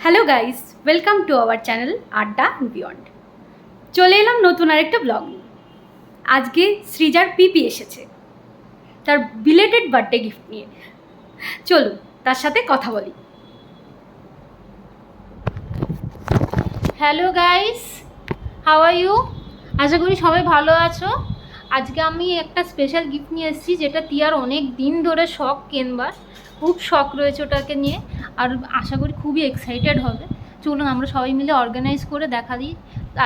Hello guys, welcome to our channel আড্ডা beyond. চলে এলাম নতুন আরেকটা ব্লগ নিয়ে। আজকে সৃজার পিপি এসেছে তার বিলেটেড বার্থডে গিফট নিয়ে। চলুন তার সাথে কথা বলি। Hello guys, how are you? আশা করি সবাই ভালো আছো। আজকে আমি একটা স্পেশাল গিফট নিয়ে এসেছি, যেটা তিয়ার অনেক দিন ধরে শখ কেনবার, খুব শখ রয়েছে ওটাকে নিয়ে। আর আশা করি খুবই এক্সাইটেড হবে। চলুন আমরা সবাই মিলে অর্গানাইজ করে দেখা দিই।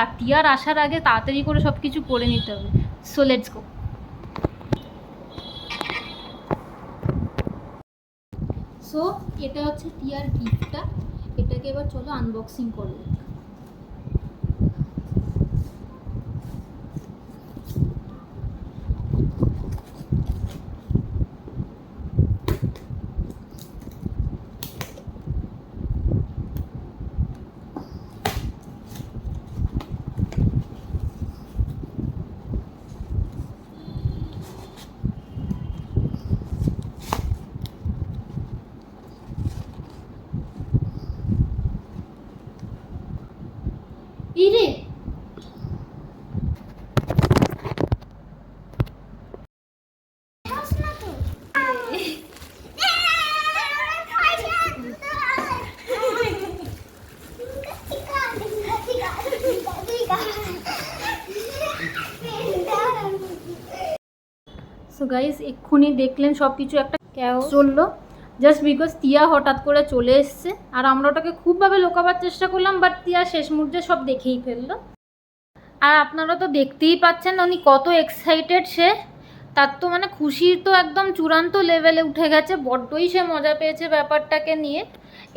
আর তিয়ার আসার আগে তাড়াতাড়ি করে সব কিছু করে নিতে হবে। So let's go. সো এটা হচ্ছে তিয়ার গিফটটা। এটাকে এবার চলো আনবক্সিং করবো। ইরে সো গাইস, এক্ষুনি দেখলেন সব কিছু একটা ক্যাও চললো, জাস্ট বিকজ তিয়া হঠাৎ করে চলে এসছে। আর আমরা ওটাকে খুবভাবে লুকাবার চেষ্টা করলাম, বাট তিয়া শেষ মুহূর্তে সব দেখেই ফেললো। আর আপনারা তো দেখতেই পাচ্ছেন উনি কত এক্সাইটেড সে। তার তো মানে খুশির তো একদম চূড়ান্ত লেভেলে উঠে গেছে, বড্ডই সে মজা পেয়েছে ব্যাপারটাকে নিয়ে।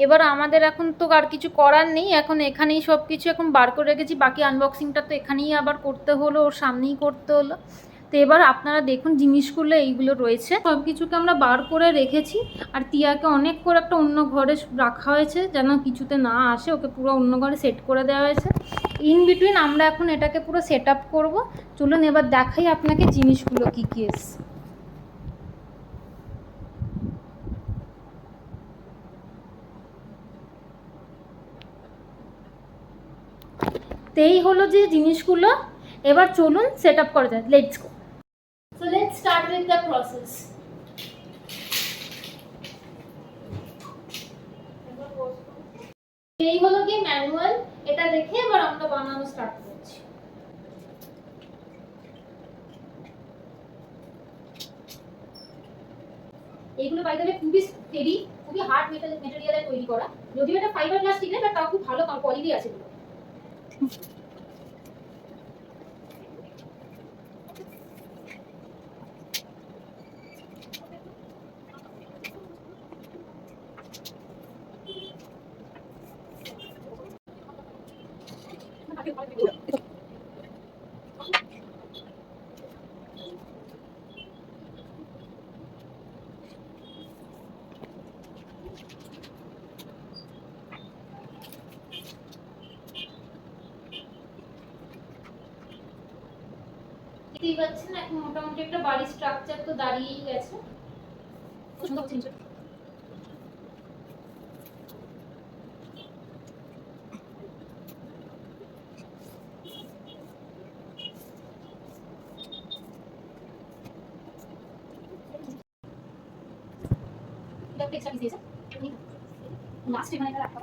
এবার আমাদের এখন তো আর কিছু করার নেই, এখন এখানেই সব কিছু এখন বার করে রেখেছি। বাকি আনবক্সিংটা তো এখানেই আবার করতে হলো, ওর সামনেই করতে হলো। তো এবার আপনারা দেখুন জিনিসগুলো এইগুলো রয়েছে, সব কিছুকে আমরা বার করে রেখেছি। আর তিয়াকে অনেক করে একটা অন্য ঘরে রাখা হয়েছে যেন কিছুতে না আসে, ওকে পুরো অন্য ঘরে সেট করে দেওয়া হয়েছে। ইন বিটুইন আমরা এখন এটাকে পুরো সেট আপ করবো। চলুন এবার দেখাই আপনাকে জিনিসগুলো কী কী এসছে। এই হলো যে জিনিসগুলো, এবার চলুন সেট আপ করা যায়। Let's go. So let's start with the process. এই হলো কি ম্যানুয়াল, এটা দেখে এবার আমরা বানানো স্টার্ট করছি। এইগুলো বাই দ্য ওয়ে খুবই হেভি, খুবই হার্ড মেটেরিয়ালে তৈরি করা। যদিও এটা ফাইবার প্লাস্টিকের, বাট তাও খুব ভালো কোয়ালিটি আছে এগুলো। দেখতেই পাচ্ছেন এখন মোটামুটি একটা বাড়ির স্ট্রাকচার তো দাঁড়িয়েই গেছে। খুব সুন্দর জিনিস। এটা একটা এক্সট্রা পিস দিয়েছে, লাস্ট এখানে এটা রাখা।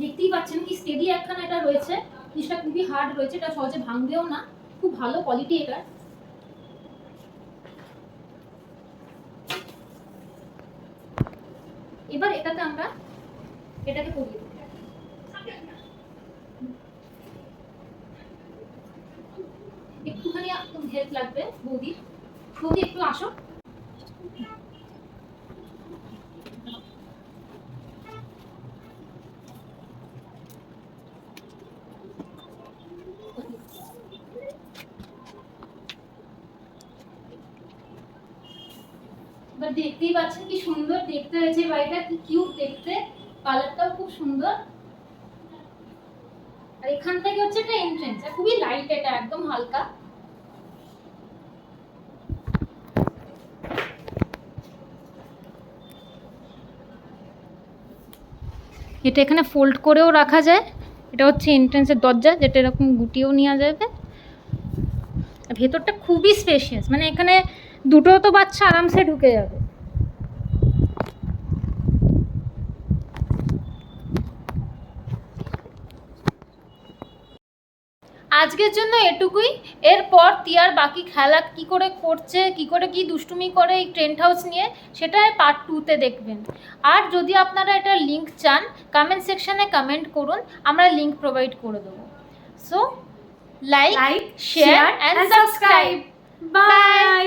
দেখতেই পাচ্ছেন কি স্টেডি একখানা এটা রয়েছে। জিনিসটা খুবই হার্ড রয়েছে, এটা সহজে ভাঙবেও না, খুব ভালো কোয়ালিটি এটা। এবার এটাতে আমরা এটাকে পরিয়ে দেব। একটুখানি হেল্প লাগবে বৌদি। বৌদি একটু আসো। এবার দেখতেই পাচ্ছেন কি সুন্দর দেখতে হয়েছে বাড়িটা, কি কিউট দেখতে, কালারটাও খুব সুন্দর। আর এখান থেকে হচ্ছে একটা এন্ট্রেন্স, আর খুবই লাইট, এটা একদম হালকা। এটা এখানে ফোল্ড করেও রাখা যায়। এটা হচ্ছে এন্ট্রান্সের দরজা, যেটা এরকম গুটিয়েও নেওয়া যাবে। ভেতরটা খুবই স্পেশিয়াস, মানে এখানে দুটো তো বাচ্চা আরামসে ঢুকে যাবে। আজকের জন্য এটুকুই। এরপর তিয়ার বাকি খেলা কি করে করছে, কি করে কি দুষ্টুমি করে এই টেন্ট হাউস নিয়ে, সেটা পার্ট 2-তে দেখবেন। আর যদি আপনারা এটা লিঙ্ক চান, কমেন্ট সেকশানে কমেন্ট করুন, আমরা লিঙ্ক প্রোভাইড করে দেবো। So like, share and subscribe. By.